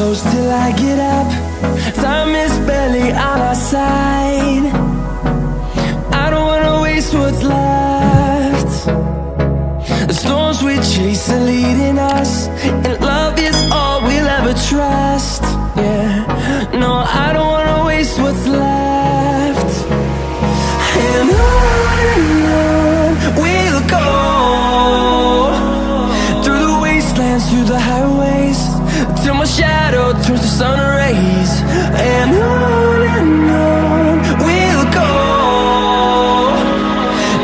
close till I get up. Time is barely on our side. I don't wanna waste what's left. The storms we chase are leading us, and love is all we'll ever trust. Yeah, no, I don't wanna waste what's left. And on we'll go, through the wastelands, through the highways, till my shadow turns to sun rays. And on we'll go,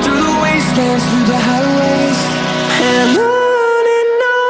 through the wastelands, through the highways, and on we'll go.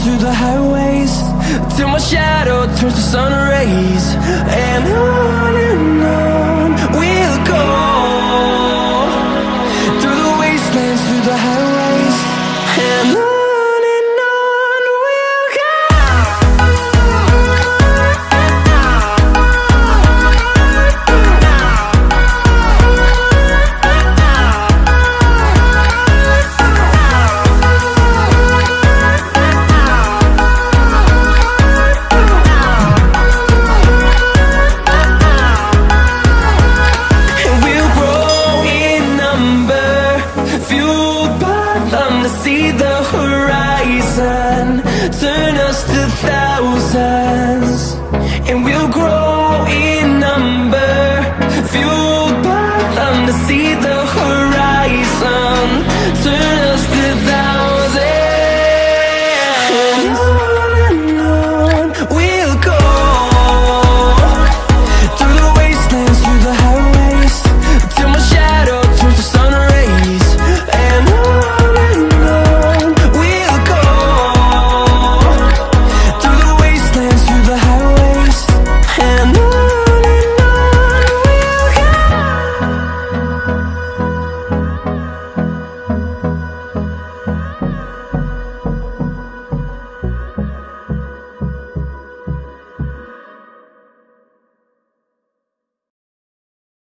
Through the highways, till my shadow turns to sun rays. And on we'll go, through the wastelands, through the highways, and on we'll go. See the horizon, turn us to thousands, and we'll grow in number, fueled by them to see the horizon.